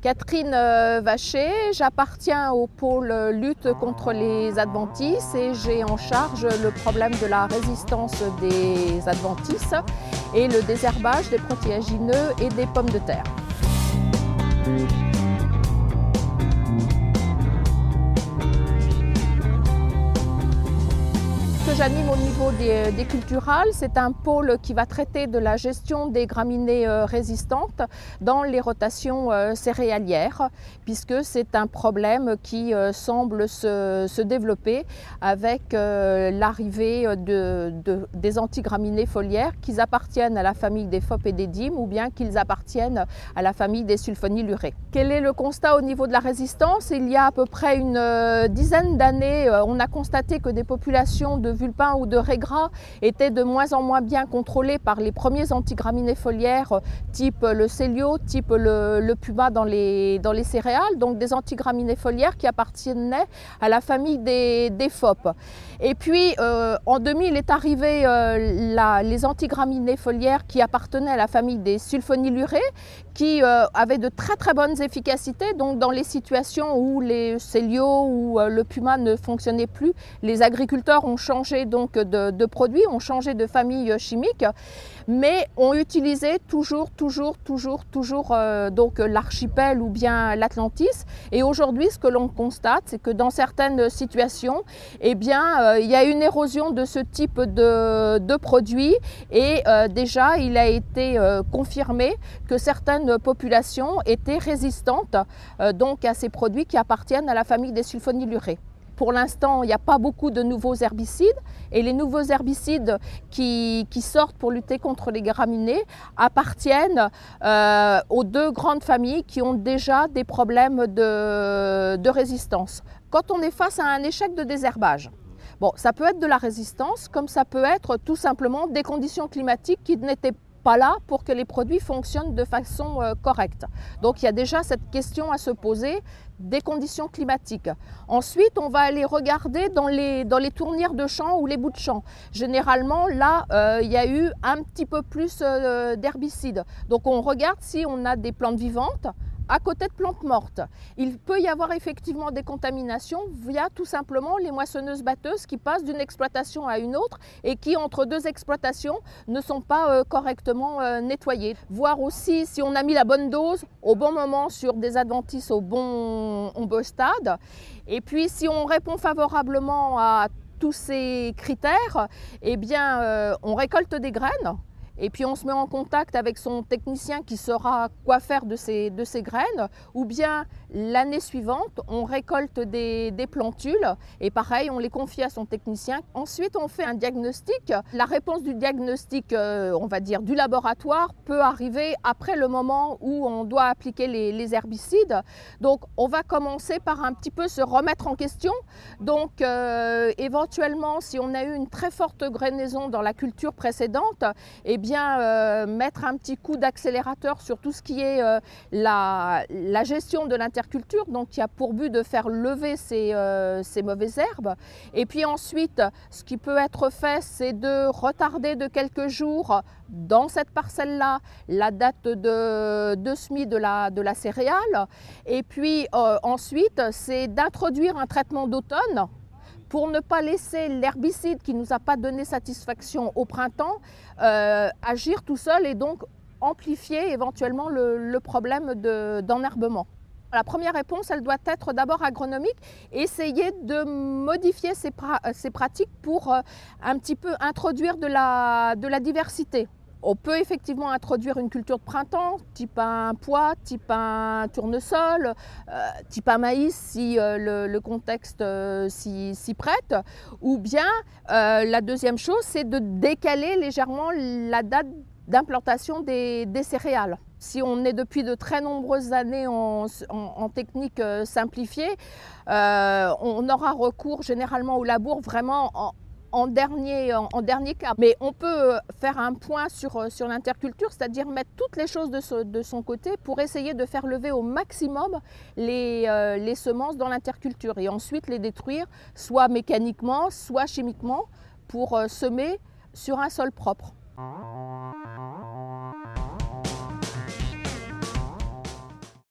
Catherine Vacher, j'appartiens au pôle lutte contre les adventices et j'ai en charge le problème de la résistance des adventices et le désherbage des protéagineux et des pommes de terre. J'anime au niveau des culturales, c'est un pôle qui va traiter de la gestion des graminées résistantes dans les rotations céréalières, puisque c'est un problème qui semble se développer avec l'arrivée des antigraminées foliaires qui appartiennent à la famille des FOP et des DIM ou bien qu'ils appartiennent à la famille des sulfonylurées. Quel est le constat au niveau de la résistance? Il y a à peu près une dizaine d'années, on a constaté que des populations de vulpins ou de raies gras étaient de moins en moins bien contrôlées par les premiers antigraminées foliaires type le célio, type le puma dans les céréales, donc des antigraminées foliaires qui appartenaient à la famille des FOP. Et puis en 2000 est arrivé les antigraminées foliaires qui appartenaient à la famille des sulfonylurées qui avaient de très bonnes efficacités, donc dans les situations où les célio ou le puma ne fonctionnaient plus, les agriculteurs ont changé donc de produits, ont changé de famille chimique, mais ont utilisé toujours donc l'archipel ou bien l'Atlantis. Et aujourd'hui, ce que l'on constate, c'est que dans certaines situations, eh bien, il y a une érosion de ce type de produits et déjà, il a été confirmé que certaines populations étaient résistantes donc à ces produits qui appartiennent à la famille des sulfonylurées. Pour l'instant, il n'y a pas beaucoup de nouveaux herbicides et les nouveaux herbicides qui sortent pour lutter contre les graminées appartiennent aux deux grandes familles qui ont déjà des problèmes de résistance. Quand on est face à un échec de désherbage, bon, ça peut être de la résistance comme ça peut être tout simplement des conditions climatiques qui n'étaient pas là pour que les produits fonctionnent de façon correcte. Donc il y a déjà cette question à se poser des conditions climatiques. Ensuite, on va aller regarder dans les tournières de champs ou les bouts de champs. Généralement, là, il y a eu un petit peu plus d'herbicides. Donc on regarde si on a des plantes vivantes à côté de plantes mortes. Il peut y avoir effectivement des contaminations via tout simplement les moissonneuses-batteuses qui passent d'une exploitation à une autre et qui, entre deux exploitations, ne sont pas correctement nettoyées. Voir aussi si on a mis la bonne dose au bon moment sur des adventices au bon stade. Et puis, si on répond favorablement à tous ces critères, eh bien, on récolte des graines. Et puis on se met en contact avec son technicien qui saura quoi faire de ces graines, ou bien l'année suivante, on récolte des plantules et pareil, on les confie à son technicien. Ensuite, on fait un diagnostic. La réponse du diagnostic, on va dire du laboratoire, peut arriver après le moment où on doit appliquer les herbicides. Donc on va commencer par un petit peu se remettre en question. Donc éventuellement, si on a eu une très forte grainaison dans la culture précédente, eh bien, mettre un petit coup d'accélérateur sur tout ce qui est la gestion de l'interculture, donc qui a pour but de faire lever ces mauvaises herbes. Et puis ensuite, ce qui peut être fait, c'est de retarder de quelques jours dans cette parcelle-là la date de semis de la céréale. Et puis ensuite, c'est d'introduire un traitement d'automne pour ne pas laisser l'herbicide qui ne nous a pas donné satisfaction au printemps agir tout seul et donc amplifier éventuellement le problème d'enherbement. La première réponse, elle doit être d'abord agronomique, essayer de modifier ces pratiques pour un petit peu introduire de la diversité. On peut effectivement introduire une culture de printemps, type un pois, type un tournesol, type un maïs si le contexte s'y prête. Ou bien, la deuxième chose, c'est de décaler légèrement la date d'implantation des céréales. Si on est depuis de très nombreuses années en technique simplifiée, on aura recours généralement au labour vraiment en dernier cas. Mais on peut faire un point sur l'interculture, c'est-à-dire mettre toutes les choses de son côté pour essayer de faire lever au maximum les semences dans l'interculture et ensuite les détruire, soit mécaniquement, soit chimiquement, pour semer sur un sol propre.